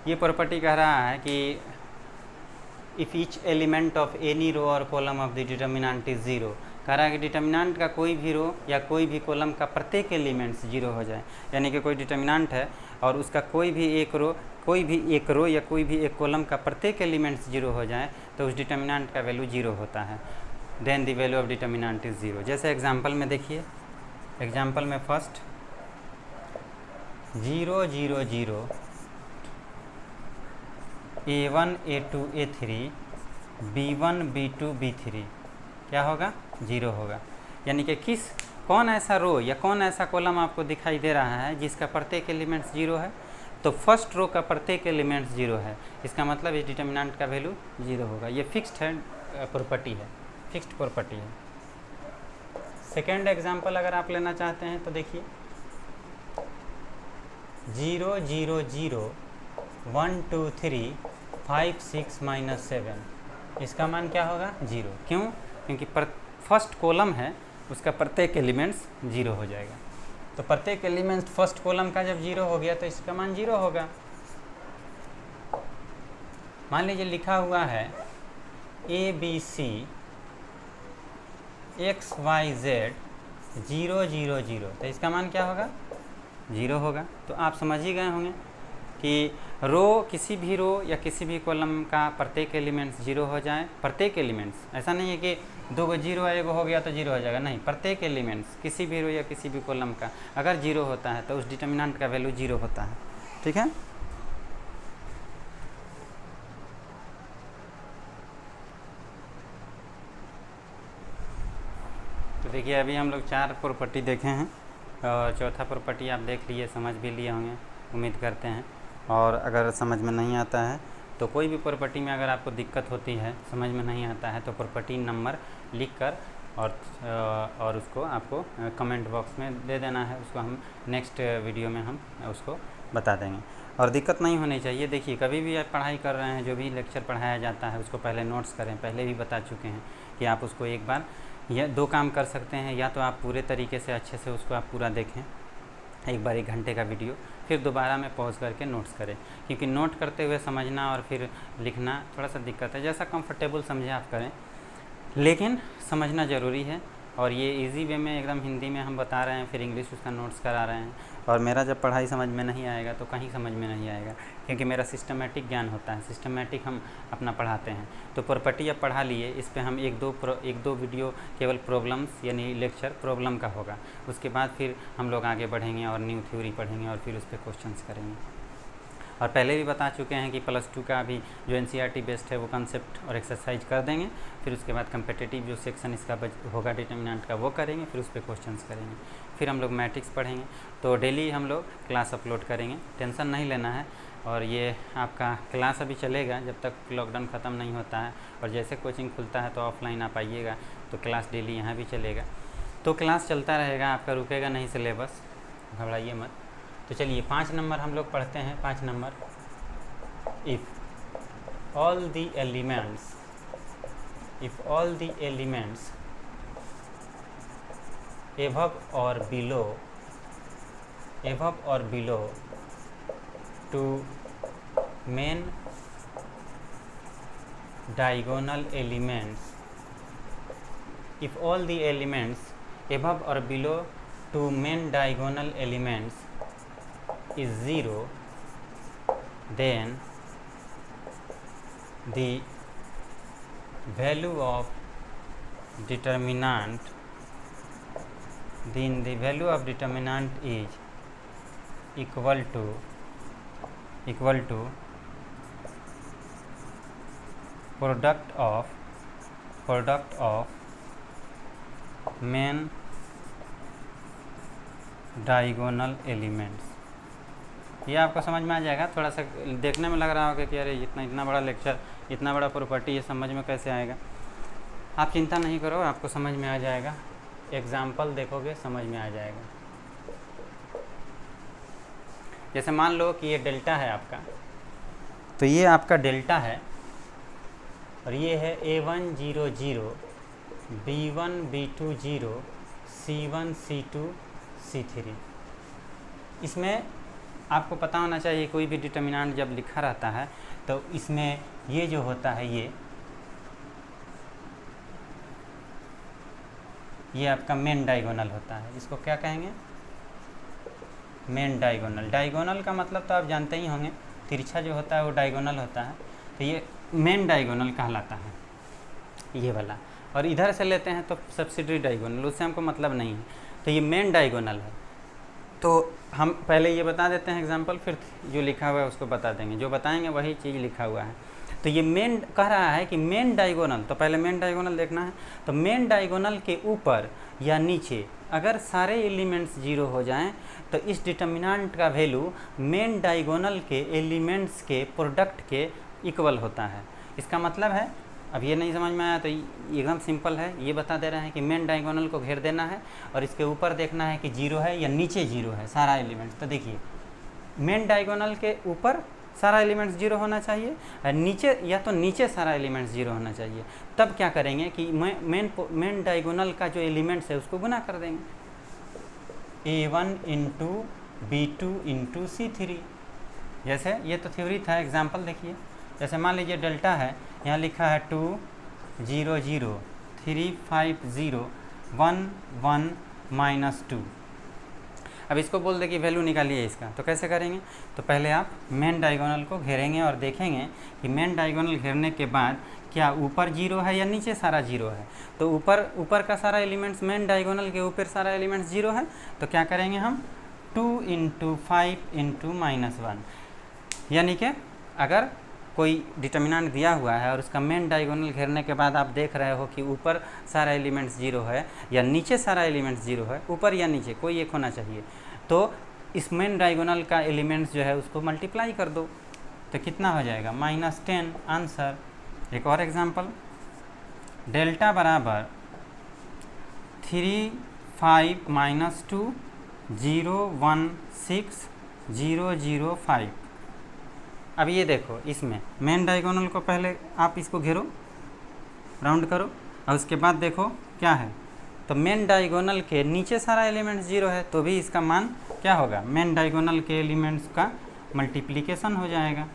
ये property कह रहा है कि if each element of any row और column of the determinant is 0, कह रहा है कि डिटर्मिनेंट का कोई भी रो या कोई भी कॉलम का प्रत्येक एलिमेंट्स 0 हो जाए। यानी कि कोई डिटर्मिनेंट है और उसका कोई भी एक रो या कोई भी एक कॉलम का प्रत्येक एलिमेंट्स 0 हो जाए तो उस डिटर्मिनेंट का वैल्यू 0 होता है। Then the value of determinant is 0। जैसे एग्जांपल में देखिए, एग्जांपल में first 0 0 0 A1 A2 A3 B1 B2 B3 क्या होगा? 0 होगा। यानी कि कौन ऐसा रो या कौन ऐसा कॉलम आपको दिखाई दे रहा है जिसका प्रत्येक एलिमेंट्स 0 है? तो फर्स्ट रो का प्रत्येक एलिमेंट्स 0 है, इसका मतलब इस डिटर्मिनेंट का वैल्यू 0 होगा। ये फिक्स्ड है प्रॉपर्टी है, फिक्स्ड प्रॉपर्टी है। सेकेंड एग्जांपल अगर आप लेना चाहते हैं तो देखिए 0 0 0 1 2 3 5 6 -7, इसका मान क्या होगा? 0। क्यों? क्योंकि फर्स्ट कॉलम है उसका प्रत्येक एलिमेंट्स 0 हो जाएगा। तो प्रत्येक एलिमेंट्स फर्स्ट कॉलम का जब 0 हो गया तो इसका मान 0 होगा। मान लीजिए लिखा हुआ है ABC XYZ 0 0 0, तो इसका मान क्या होगा? 0 होगा। तो आप समझ ही गए होंगे कि किसी भी रो या किसी भी कॉलम का प्रत्येक एलिमेंट्स 0 हो जाए। प्रत्येक एलिमेंट्स, ऐसा नहीं है कि 2 को 0 है 1 हो गया तो 0 हो जाएगा, नहीं, प्रत्येक एलिमेंट्स किसी भी रो या किसी भी कॉलम का अगर 0 होता है तो उस डिटर्मिनेंट का वैल्यू 0 होता है। ठीक है। तो देखिए अभी हम लोग 4 प्रॉपर्टी देखे हैं और चौथा प्रॉपर्टी आप देख लिए, समझ भी लिए होंगे उम्मीद करते हैं। और अगर समझ में नहीं आता है तो कोई भी प्रॉपर्टी में अगर आपको दिक्कत होती है, समझ में नहीं आता है, तो प्रॉपर्टी नंबर लिख कर और उसको आपको कमेंट बॉक्स में दे देना है। उसको हम नेक्स्ट वीडियो में हम उसको बता देंगे। और दिक्कत नहीं होनी चाहिए। देखिए कभी भी आप पढ़ाई कर रहे हैं, जो भी लेक्चर पढ़ाया जाता है उसको पहले नोट्स करें। पहले भी बता चुके हैं कि आप उसको एक बार या 2 काम कर सकते हैं, या तो आप पूरे तरीके से अच्छे से उसको आप पूरा देखें, एक बार 1 घंटे का वीडियो, फिर दोबारा में पॉज करके नोट्स करें। क्योंकि नोट करते हुए समझना और फिर लिखना थोड़ा सा दिक्कत है। जैसा कंफर्टेबल समझे आप करें, लेकिन समझना ज़रूरी है। और ये इजी वे में एकदम हिंदी में हम बता रहे हैं, फिर इंग्लिश उसका नोट्स करा रहे हैं। और मेरा जब पढ़ाई समझ में नहीं आएगा तो कहीं समझ में नहीं आएगा, क्योंकि मेरा सिस्टमेटिक ज्ञान होता है, सिस्टमेटिक हम अपना पढ़ाते हैं। तो प्रॉपर्टी अब पढ़ा लिए, इस पे हम एक दो वीडियो केवल प्रॉब्लम्स यानी लेक्चर प्रॉब्लम का होगा। उसके बाद फिर हम लोग आगे बढ़ेंगे और न्यू थ्योरी पढ़ेंगे और फिर उस पर क्वेश्चंस करेंगे। और पहले भी बता चुके हैं कि +2 का भी जो NCERT बेस्ड है वो कंसेप्ट और एक्सरसाइज कर देंगे। फिर उसके बाद कम्पिटिटिव जो सेक्शन इसका होगा डिटर्मिनेंट का वो करेंगे, फिर उस पर क्वेश्चंस करेंगे। फिर हम लोग मैट्रिक्स पढ़ेंगे। तो डेली हम लोग क्लास अपलोड करेंगे, टेंशन नहीं लेना है। और ये आपका क्लास अभी चलेगा जब तक लॉकडाउन ख़त्म नहीं होता है। और जैसे कोचिंग खुलता है तो ऑफलाइन आप आइएगा, तो क्लास डेली यहाँ भी चलेगा। तो क्लास चलता रहेगा, आपका रुकेगा नहीं सिलेबस, घबराइए मत। तो चलिए 5 नंबर हम लोग पढ़ते हैं। 5 number, if all the elements above or below to main diagonal elements, if all the elements above or below to main diagonal elements is 0, then the value of determinant, then the value of determinant is equal to product of main diagonal elements। ये आपको समझ में आ जाएगा। थोड़ा सा देखने में लग रहा होगा कि अरे इतना बड़ा लेक्चर, इतना बड़ा प्रॉपर्टी, ये समझ में कैसे आएगा। आप चिंता नहीं करो, आपको समझ में आ जाएगा। एग्जाम्पल देखोगे समझ में आ जाएगा। जैसे मान लो कि ये डेल्टा है आपका, तो ये आपका डेल्टा है और ये है A1 0 0, B1 B2 0, C1 C2 C3। इसमें आपको पता होना चाहिए कोई भी डिटर्मिनेंट जब लिखा रहता है तो इसमें ये जो होता है ये आपका मेन डायगोनल होता है। इसको क्या कहेंगे? Main diagonal. डायगोनल का मतलब तो आप जानते ही होंगे, तिरछा जो होता है वो डायगोनल होता है। तो ये मेन डायगोनल कहलाता है ये वाला। और इधर से लेते हैं तो सब्सिडरी डायगोनल, उससे हमको मतलब नहीं है। तो ये मेन डायगोनल है। तो हम पहले ये बता देते हैं एग्जांपल, फिर जो लिखा हुआ है उसको बता देंगे। जो बताएंगे वही चीज़ लिखा हुआ है। तो ये मेन कह रहा है कि मेन डायगोनल, तो पहले मेन डायगोनल देखना है। तो मेन डायगोनल के ऊपर या नीचे अगर सारे एलिमेंट्स जीरो हो जाएं तो इस डिटर्मिनेंट का वैल्यू मेन डायगोनल के एलिमेंट्स के प्रोडक्ट के इक्वल होता है। इसका मतलब है, अब ये नहीं समझ में आया तो एकदम सिंपल है, ये बता दे रहे हैं कि मेन डायगोनल को घेर देना है और इसके ऊपर देखना है कि जीरो है या नीचे जीरो है सारा एलिमेंट। तो देखिए मेन डायगोनल के ऊपर सारा एलिमेंट्स जीरो होना चाहिए और नीचे या तो नीचे सारा एलिमेंट्स जीरो होना चाहिए। तब क्या करेंगे कि मेन डायगोनल का जो एलिमेंट्स है उसको गुना कर देंगे, A1 into B2 into C3। जैसे ये तो थ्योरी था, एग्जाम्पल देखिए। जैसे मान लीजिए डेल्टा है, यहाँ लिखा है 2 0 0 3 5 0 1 1 -2। अब इसको बोल दे कि वैल्यू निकालिए इसका, तो कैसे करेंगे? तो पहले आप मेन डायगोनल को घेरेंगे और देखेंगे कि मेन डायगोनल घेरने के बाद क्या ऊपर जीरो है या नीचे सारा जीरो है। तो ऊपर का सारा एलिमेंट्स, मेन डायगोनल के ऊपर सारा एलिमेंट्स जीरो है। तो क्या करेंगे हम 2 × 5 × -1, यानी कि अगर कोई डिटर्मिनेंट दिया हुआ है और उसका मेन डायगोनल घेरने के बाद आप देख रहे हो कि ऊपर सारा एलिमेंट्स जीरो है या नीचे सारा एलिमेंट्स जीरो है, ऊपर या नीचे कोई एक होना चाहिए, तो इस मेन डायगोनल का एलिमेंट्स जो है उसको मल्टीप्लाई कर दो। तो कितना हो जाएगा? -10 आंसर। एक और एग्जांपल, डेल्टा बराबर 3 5 -2 0 1 6 0 0 5। अब ये देखो, इसमें मेन डायगोनल को पहले आप इसको घेरो, राउंड करो और उसके बाद देखो क्या है। तो मेन डायगोनल के नीचे सारा एलिमेंट्स जीरो है, तो भी इसका मान क्या होगा? मेन डायगोनल के एलिमेंट्स का मल्टीप्लिकेशन हो जाएगा।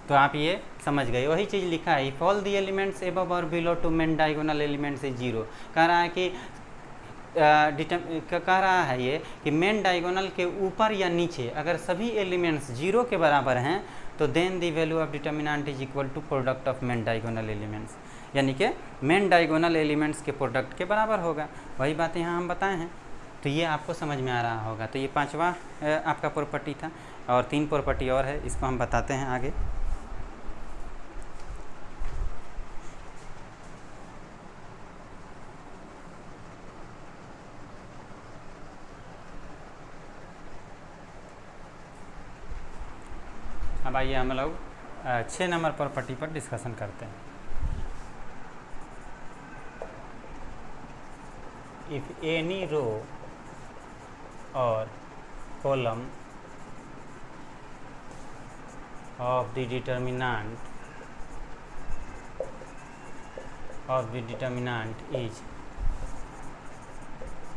तो आप ये समझ गए, वही चीज़ लिखा है, if all the elements above और below to main diagonal elements is zero. कह रहा है कि कह रहा है ये कि मेन डायगोनल के ऊपर या नीचे अगर सभी एलिमेंट्स जीरो के बराबर हैं तो then the value of determinant is equal to product of main diagonal elements, यानी कि मेन डायगोनल एलिमेंट्स के प्रोडक्ट के बराबर होगा। वही बात यहाँ हम बताए हैं। तो ये आपको समझ में आ रहा होगा। तो ये पांचवा आपका प्रॉपर्टी था और 3 प्रॉपर्टी और है, इसको हम बताते हैं आगे। अब आइए हम लोग 6 नंबर प्रॉपर्टी पर डिस्कशन करते हैं। इफ एनी रो और column of the determinant is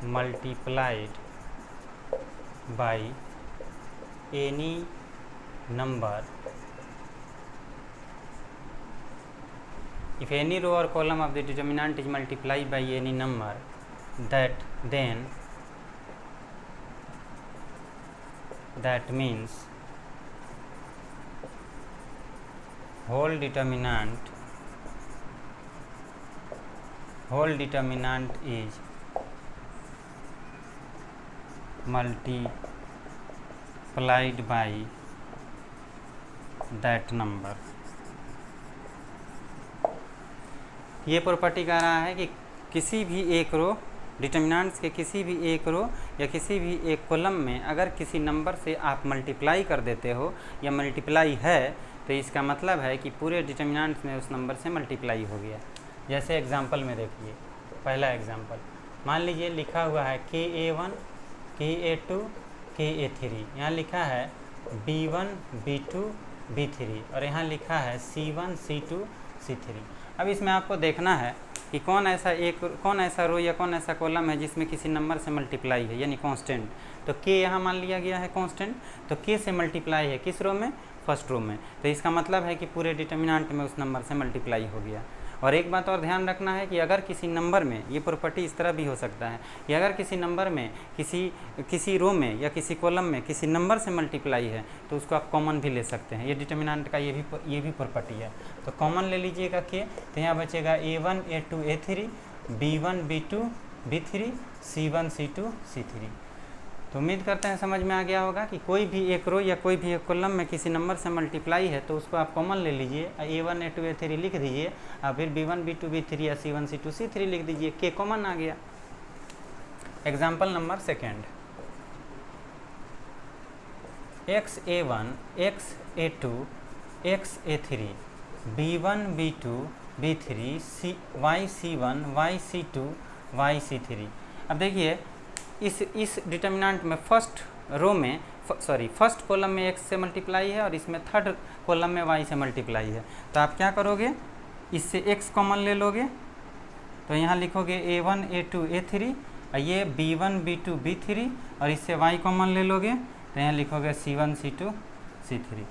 multiplied by any number, if any row or column of the determinant is multiplied by any number, that means whole determinant whole determinant is multiplied by that number. ये property कह रहा है कि किसी भी एक रो, determinants के किसी भी एक रो या किसी भी एक कॉलम में अगर किसी नंबर से आप मल्टीप्लाई कर देते हो या मल्टीप्लाई है, तो इसका मतलब है कि पूरे डिटर्मिनेंट्स में उस नंबर से मल्टीप्लाई हो गया। जैसे एग्जांपल में देखिए, पहला एग्जांपल मान लीजिए लिखा हुआ है KA1 KA2 KA3, यहाँ लिखा है B1 B2 B3 और यहाँ लिखा है C1 C2 C3। अब इसमें आपको देखना है कि कौन ऐसा रो या कौन ऐसा कॉलम है जिसमें किसी नंबर से मल्टीप्लाई है, यानी कांस्टेंट। तो K यहाँ मान लिया गया है कांस्टेंट, तो K से मल्टीप्लाई है किस रो में? फर्स्ट रो में। तो इसका मतलब है कि पूरे डिटर्मिनेंट में उस नंबर से मल्टीप्लाई हो गया। और एक बात और ध्यान रखना है कि अगर किसी नंबर में, ये प्रॉपर्टी इस तरह भी हो सकता है कि अगर किसी नंबर में किसी रो में या किसी कॉलम में किसी नंबर से मल्टीप्लाई है तो उसको आप कॉमन भी ले सकते हैं। ये डिटर्मिनेंट का ये भी प्रॉपर्टी है। तो कॉमन ले लीजिएगा के, तो यहाँ बचेगा A1 A2 A3 B1 B2 B3 C1 C2 C3। तो उम्मीद करते हैं समझ में आ गया होगा कि कोई भी एक रो या कोई भी एक कॉलम में किसी नंबर से मल्टीप्लाई है तो उसको आप कॉमन ले लीजिए, A1 A2 A3 लिख दीजिए और फिर B1 B2 B3 या C1 C2 C3 लिख दीजिए, K कॉमन आ गया। Example number second, XA1 XA2 XA3 B1 B2 B3 YC1 YC2 YC3। अब देखिए इस डिटर्मिनेंट में फर्स्ट कॉलम में x से मल्टीप्लाई है और इसमें थर्ड कॉलम में y से मल्टीप्लाई है। तो आप क्या करोगे, इससे x कॉमन ले लोगे, तो यहाँ लिखोगे A1 A2 A3 और ये B1 B2 B3 और इससे y कॉमन ले लोगे तो यहाँ लिखोगे C1 C2 C3।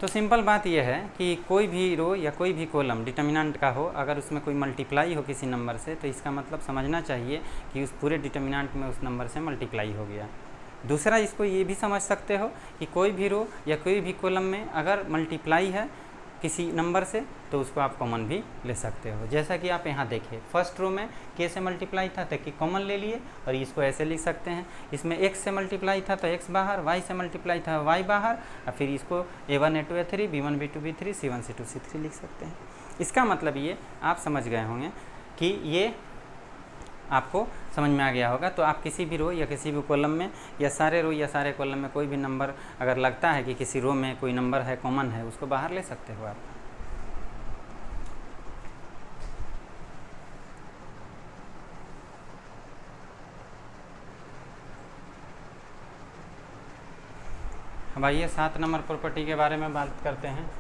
तो सिंपल बात यह है कि कोई भी रो या कोई भी कॉलम डिटर्मिनेंट का हो, अगर उसमें कोई मल्टीप्लाई हो किसी नंबर से तो इसका मतलब समझना चाहिए कि उस पूरे डिटर्मिनेंट में उस नंबर से मल्टीप्लाई हो गया। दूसरा, इसको ये भी समझ सकते हो कि कोई भी रो या कोई भी कॉलम में अगर मल्टीप्लाई है किसी नंबर से तो उसको आप कॉमन भी ले सकते हो। जैसा कि आप यहाँ देखिए, फर्स्ट रो में K से मल्टीप्लाई था तो K कॉमन ले लिए और इसको ऐसे लिख सकते हैं। इसमें x से मल्टीप्लाई था तो x बाहर, y से मल्टीप्लाई था y बाहर और फिर इसको A1 A2 A3 B1 B2 B3 C1 C2 C3 लिख सकते हैं। इसका मतलब ये आप समझ गए होंगे कि ये आपको समझ में आ गया होगा। तो आप किसी भी रो या किसी भी कॉलम में या सारे रो या सारे कॉलम में कोई भी नंबर अगर लगता है कि किसी रो में कोई नंबर है कॉमन है, उसको बाहर ले सकते हो आप। अब आइए 7 नंबर प्रॉपर्टी के बारे में बात करते हैं।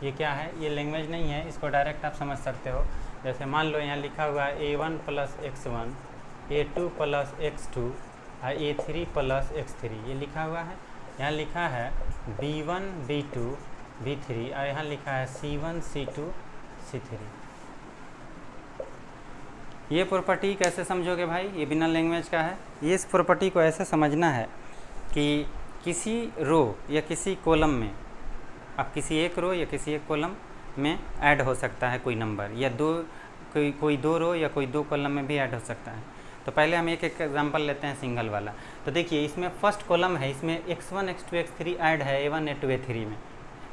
ये क्या है, ये लैंग्वेज नहीं है, इसको डायरेक्ट आप समझ सकते हो। जैसे मान लो यहाँ लिखा हुआ है A1 plus X1 A2 plus X2 और A3 प्लस X3, ये लिखा हुआ है। यहाँ लिखा है B1 B2 B3 और यहाँ लिखा है C1 C2 C3। ये प्रॉपर्टी कैसे समझोगे भाई, ये बिना लैंग्वेज का है। ये इस प्रॉपर्टी को ऐसे समझना है कि किसी रो या किसी कॉलम में, अब किसी एक रो या किसी एक कॉलम में ऐड हो सकता है कोई नंबर, या कोई दो रो या कोई दो कॉलम में भी ऐड हो सकता है। तो पहले हम एक एग्जांपल लेते हैं सिंगल वाला। तो देखिए इसमें फर्स्ट कॉलम है, इसमें x1 x2 x3 ऐड है A1 A2 A3 में।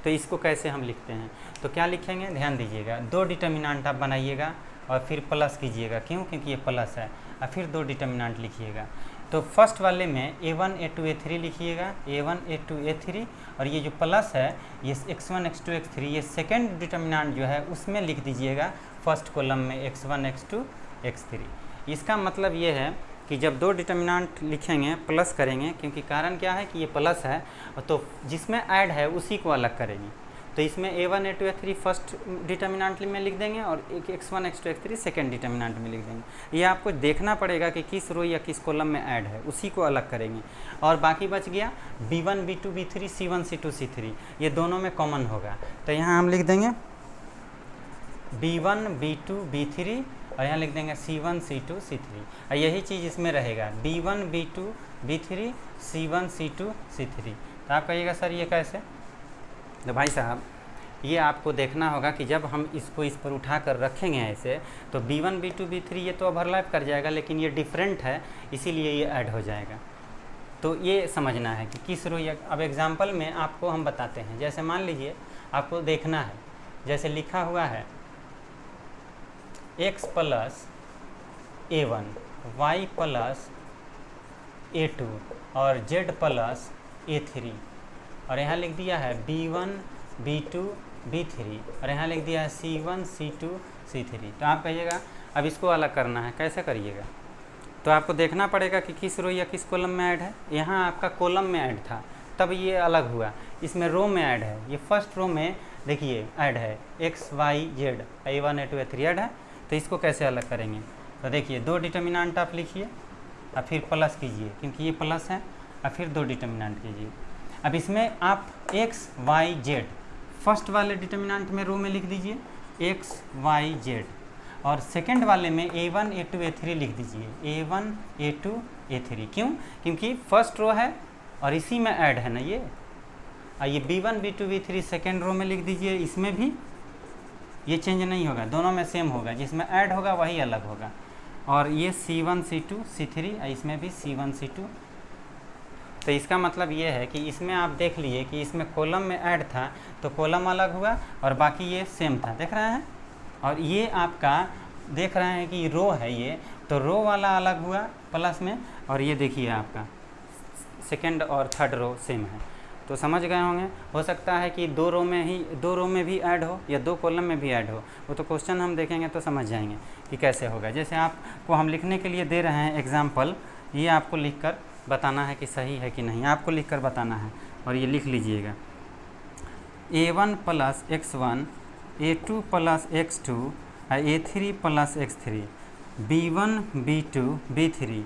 तो इसको कैसे हम लिखते हैं, तो क्या लिखेंगे, ध्यान दीजिएगा। दो डिटर्मिनेंट आप बनाइएगा और फिर प्लस कीजिएगा, क्यों, क्योंकि ये प्लस है, और फिर दो डिटर्मिनेंट लिखिएगा। तो फर्स्ट वाले में A1 A2 A3 लिखिएगा, A1 A2 A3, और ये जो प्लस है ये x1 x2 x3, ये सेकेंड डिटर्मिनेंट जो है उसमें लिख दीजिएगा फर्स्ट कॉलम में x1 x2 x3। इसका मतलब ये है कि जब दो डिटर्मिनेंट लिखेंगे प्लस करेंगे, क्योंकि कारण क्या है कि ये प्लस है, तो जिसमें ऐड है उसी को अलग करेंगे। तो इसमें A1 A2 A3 first determinant में लिख देंगे और x1 x2 x3 second determinant में लिख देंगे। ये आपको देखना पड़ेगा कि किस रो या किस कॉलम में ऐड है, उसी को अलग करेंगे। और बाकी बच गया B1 B2 B3 C1 C2 C3, ये दोनों में कॉमन होगा। तो यहाँ हम लिख देंगे B1 B2 B3 और यहाँ लिख देंगे C1 C2 C3, और यही चीज़ इसमें रहेगा B1 B2 B3 C1 C2 C3। तो आप कहिएगा सर ये कैसे, तो भाई साहब ये आपको देखना होगा कि जब हम इसको इस पर उठा कर रखेंगे ऐसे, तो B1 B2 B3 ये तो ओवरलैप कर जाएगा, लेकिन ये डिफरेंट है, इसीलिए ये ऐड हो जाएगा। तो ये समझना है कि किस रो। अब एग्जाम्पल में आपको हम बताते हैं। जैसे मान लीजिए आपको देखना है, जैसे लिखा हुआ है x plus A1 y plus A2 और z प्लस A3, और यहाँ लिख दिया है B1 B2 B3, और यहाँ लिख दिया है C1 C2 C3। तो आप कहिएगा अब इसको अलग करना है, कैसे करिएगा? तो आपको देखना पड़ेगा कि किस रो या किस कॉलम में ऐड है। यहाँ आपका कॉलम में ऐड था तब ये अलग हुआ, इसमें रो में ऐड है। ये फर्स्ट रो में देखिए ऐड है x y z, A1 A2 A3 add है। तो इसको कैसे अलग करेंगे? तो देखिए 2 डिटर्मिनेंट आप लिखिए और फिर प्लस कीजिए, क्योंकि ये प्लस है, और फिर 2 डिटर्मिनेंट कीजिए। अब इसमें आप x y z फर्स्ट वाले डिटर्मिनेंट में रो में लिख दीजिए x y z, और सेकंड वाले में A1 A2 A3 लिख दीजिए A1 A2 A3। क्यों? क्योंकि फर्स्ट रो है और इसी में ऐड है ना ये। ये B1 B2 B3 second row में लिख दीजिए, इसमें भी ये चेंज नहीं होगा, दोनों में सेम होगा, जिसमें ऐड होगा वही अलग होगा। और ये C1 C2 C3, इसमें भी C1 C2। तो इसका मतलब ये है कि इसमें आप देख लिए कि इसमें कॉलम में ऐड था तो कॉलम अलग हुआ और बाकी ये सेम था, देख रहे हैं। और ये आपका देख रहे हैं कि रो है ये, तो रो वाला अलग हुआ प्लस में, और ये देखिए आपका सेकंड और थर्ड रो सेम है। तो समझ गए होंगे। हो सकता है कि 2 रो में भी ऐड हो या 2 कॉलम में भी ऐड हो, वो तो क्वेश्चन हम देखेंगे तो समझ जाएंगे कि कैसे होगा। जैसे आपको हम लिखने के लिए दे रहे हैं एग्जाम्पल, ये आपको लिखकर बताना है कि सही है कि नहीं, आपको लिखकर बताना है। और ये लिख लीजिएगा A1 plus x1 A2 plus x2 A3 plus x3 B1 B2 B3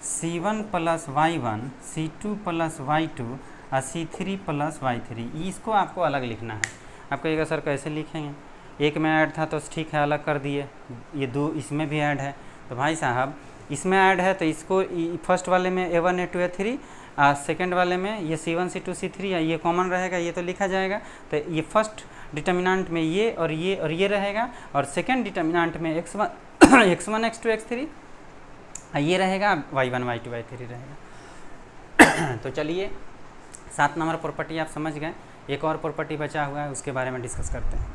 C1 plus y1 C2 plus y2 और C3 प्लस y3। इसको आपको अलग लिखना है। आप कहिएगा सर कैसे लिखेंगे? एक में ऐड था तो ठीक है अलग कर दिए, ये 2 इसमें भी ऐड है। तो भाई साहब इसमें ऐड है तो इसको फर्स्ट वाले में A1 A2 A3, सेकेंड वाले में ये C1 C2 C3 ये कॉमन रहेगा, ये तो लिखा जाएगा। तो ये फर्स्ट डिटर्मिनेंट में ये और ये रहेगा, और सेकेंड डिटर्मिनेंट में x1 x2 x3 ये रहेगा, y1 y2 y3 रहेगा। तो चलिए 7 नंबर प्रॉपर्टी आप समझ गए। एक और प्रॉपर्टी बचा हुआ है, उसके बारे में डिस्कस करते हैं।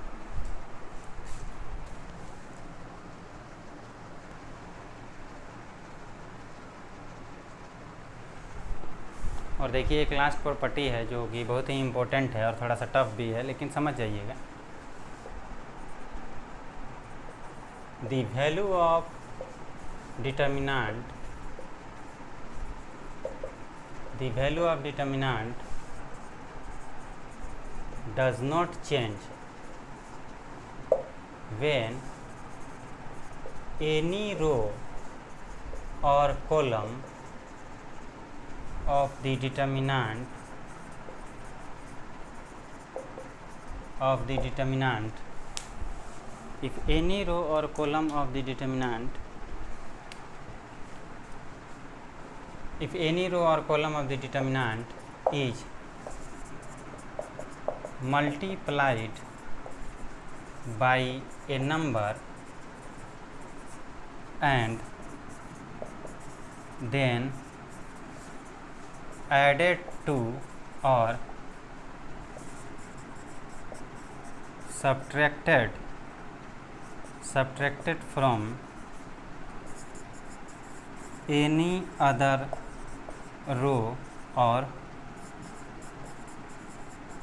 और देखिए एक लास्ट प्रॉपर्टी है जो कि बहुत ही इम्पोर्टेंट है और थोड़ा सा टफ भी है, लेकिन समझ जाइएगा। The value of determinant does not change when any row or column of the determinant if any row or column of the determinant is multiplied by a number and then added to or subtracted from any other row or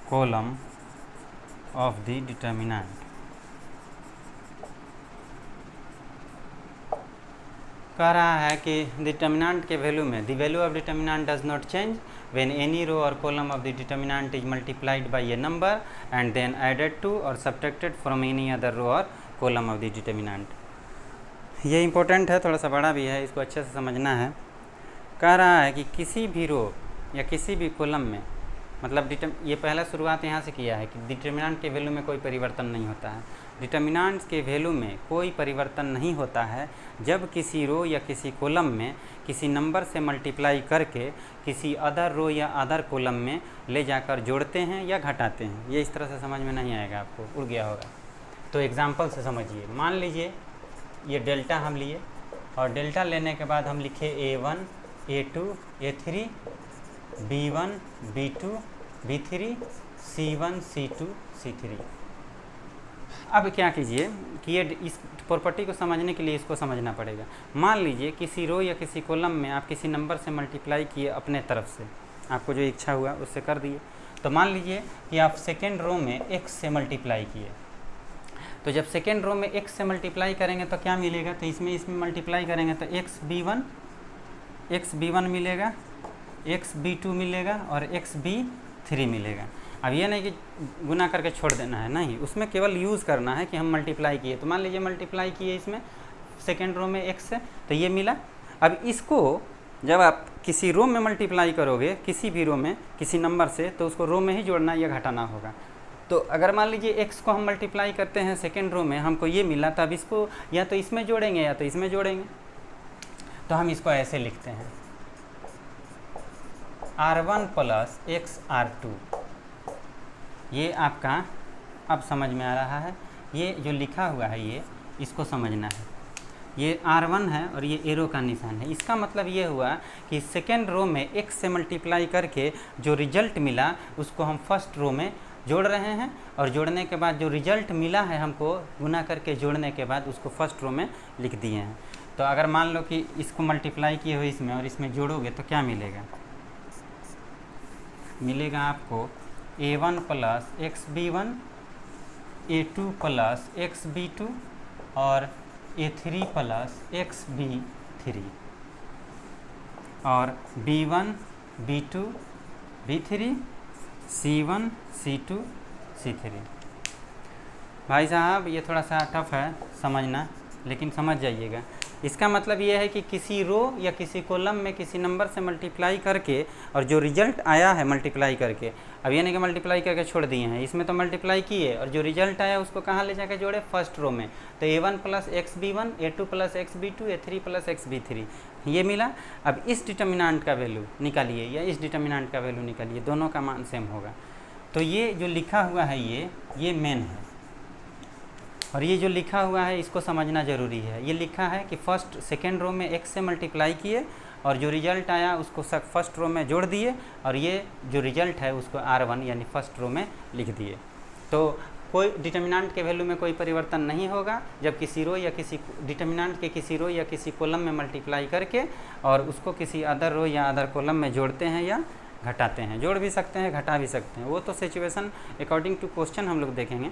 column of the determinant। कह रहा है कि determinant के value में the value of determinant does not change when any row और column of the determinant is multiplied by a number and then added to और subtracted from any other row और column of the determinant. ये important है, थोड़ा सा बड़ा भी है, इसको अच्छे से समझना है। कह रहा है कि किसी भी रो या किसी भी कॉलम में मतलब ये पहला शुरुआत यहाँ से किया है कि डिटर्मिनेंट के वैल्यू में कोई परिवर्तन नहीं होता है। डिटर्मिनेंट के वैल्यू में कोई परिवर्तन नहीं होता है जब किसी रो या किसी कॉलम में किसी नंबर से मल्टीप्लाई करके किसी अदर रो या अदर कॉलम में ले जाकर जोड़ते हैं या घटाते हैं। ये इस तरह से समझ में नहीं आएगा, आपको उड़ गया होगा। तो एग्जाम्पल से समझिए। मान लीजिए ये डेल्टा हम लिए और डेल्टा लेने के बाद हम लिखे A1 A2 A3 B1 B2 B3 C1 C2 C3। अब क्या कीजिए कि ये इस प्रॉपर्टी को समझने के लिए इसको समझना पड़ेगा। मान लीजिए किसी रो या किसी कॉलम में आप किसी नंबर से मल्टीप्लाई किए अपने तरफ से, आपको जो इच्छा हुआ उससे कर दिए। तो मान लीजिए कि आप सेकेंड रो में x से मल्टीप्लाई किए, तो जब सेकेंड रो में x से मल्टीप्लाई करेंगे तो क्या मिलेगा, तो इसमें मल्टीप्लाई करेंगे तो x b1 मिलेगा, x b2 मिलेगा और x b3 मिलेगा। अब ये नहीं कि गुना करके छोड़ देना है, नहीं, उसमें केवल यूज़ करना है कि हम मल्टीप्लाई किए। तो मान लीजिए मल्टीप्लाई किए इसमें सेकेंड रो में x से, तो ये मिला। अब इसको जब आप किसी रो में मल्टीप्लाई करोगे किसी भी रो में किसी नंबर से, तो उसको रो में ही जोड़ना या घटाना होगा। तो अगर मान लीजिए x को हम मल्टीप्लाई करते हैं सेकेंड रो में, हमको ये मिला, तो अब इसको या तो इसमें जोड़ेंगे या तो इसमें जोड़ेंगे। तो हम इसको ऐसे लिखते हैं R1 प्लस x R2। ये आपका अब समझ में आ रहा है। ये जो लिखा हुआ है ये इसको समझना है। ये R1 है और ये एरो का निशान है। इसका मतलब ये हुआ कि सेकेंड रो में x से मल्टीप्लाई करके जो रिजल्ट मिला उसको हम फर्स्ट रो में जोड़ रहे हैं, और जोड़ने के बाद जो रिजल्ट मिला है हमको गुना करके जोड़ने के बाद उसको फर्स्ट रो में लिख दिए हैं। तो अगर मान लो कि इसको मल्टीप्लाई किए हो इसमें और इसमें जोड़ोगे तो क्या मिलेगा, मिलेगा आपको A1 plus XB1 A2 plus XB2 और A3 प्लस XB3 और B1 B2 B3 C1 C2 C3। भाई साहब ये थोड़ा सा टफ है समझना, लेकिन समझ जाइएगा। इसका मतलब ये है कि किसी रो या किसी कॉलम में किसी नंबर से मल्टीप्लाई करके और जो रिजल्ट आया है मल्टीप्लाई करके, अब ये नहीं कि मल्टीप्लाई करके छोड़ दिए हैं, इसमें तो मल्टीप्लाई किए और जो रिजल्ट आया उसको कहाँ ले जाकर जोड़े, फर्स्ट रो में। तो A1 plus XB1 A2 plus XB2 A3 plus XB3 ये मिला। अब इस डिटर्मिनेंट का वैल्यू निकालिए या इस डिटर्मिनेंट का वैल्यू निकालिए, दोनों का मान सेम होगा। तो ये जो लिखा हुआ है ये मेन है, और ये जो लिखा हुआ है इसको समझना ज़रूरी है। ये लिखा है कि फर्स्ट सेकेंड रो में x से मल्टीप्लाई किए और जो रिजल्ट आया उसको फर्स्ट रो में जोड़ दिए, और ये जो रिजल्ट है उसको R1 यानी फर्स्ट रो में लिख दिए। तो कोई डिटर्मिनेंट के वैल्यू में कोई परिवर्तन नहीं होगा जब किसी रो या किसी डिटर्मिनेंट के किसी रो या किसी कॉलम में मल्टीप्लाई करके और उसको किसी अदर रो या अदर कॉलम में जोड़ते हैं या घटाते हैं। जोड़ भी सकते हैं, घटा भी सकते हैं, वो तो सिचुएशन अकॉर्डिंग टू क्वेश्चन हम लोग देखेंगे।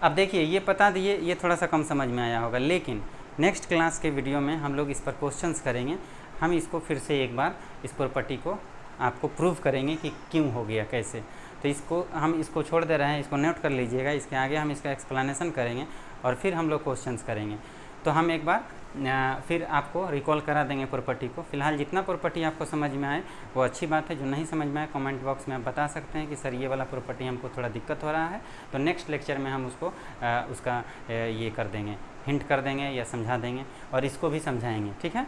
अब देखिए ये बता दिए, ये थोड़ा सा कम समझ में आया होगा, लेकिन नेक्स्ट क्लास के वीडियो में हम लोग इस पर क्वेश्चंस करेंगे। हम इसको फिर से एक बार इस प्रॉपर्टी को आपको प्रूव करेंगे कि क्यों हो गया, कैसे। तो हम इसको छोड़ दे रहे हैं, इसको नोट कर लीजिएगा। इसके आगे हम इसका एक्सप्लेनेशन करेंगे और फिर हम लोग क्वेश्चंस करेंगे। तो हम एक बार फिर आपको रिकॉल करा देंगे प्रॉपर्टी को। फिलहाल जितना प्रॉपर्टी आपको समझ में आए वो अच्छी बात है, जो नहीं समझ में आए कमेंट बॉक्स में आप बता सकते हैं कि सर ये वाला प्रॉपर्टी हमको थोड़ा दिक्कत हो रहा है। तो नेक्स्ट लेक्चर में हम उसको उसका ये कर देंगे, हिंट कर देंगे या समझा देंगे, और इसको भी समझाएंगे, ठीक है।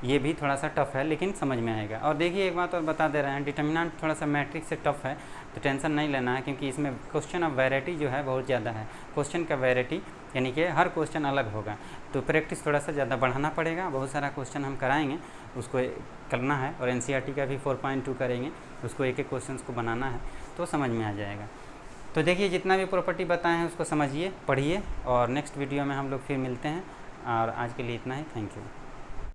ये भी थोड़ा सा टफ है लेकिन समझ में आएगा। और देखिए एक बात और बता दे रहे हैं, डिटर्मिनेंट थोड़ा सा मैट्रिक्स से टफ है, तो टेंशन नहीं लेना है, क्योंकि इसमें क्वेश्चन ऑफ वैरायटी जो है बहुत ज़्यादा है। क्वेश्चन का वैरायटी यानी कि हर क्वेश्चन अलग होगा, तो प्रैक्टिस थोड़ा सा ज़्यादा बढ़ाना पड़ेगा। बहुत सारा क्वेश्चन हम कराएंगे, उसको करना है, और NCERT का भी 4.2 करेंगे, उसको एक एक क्वेश्चन को बनाना है, तो समझ में आ जाएगा। तो देखिए जितना भी प्रॉपर्टी बताए हैं उसको समझिए, पढ़िए, और नेक्स्ट वीडियो में हम लोग फिर मिलते हैं। और आज के लिए इतना ही, थैंक यू।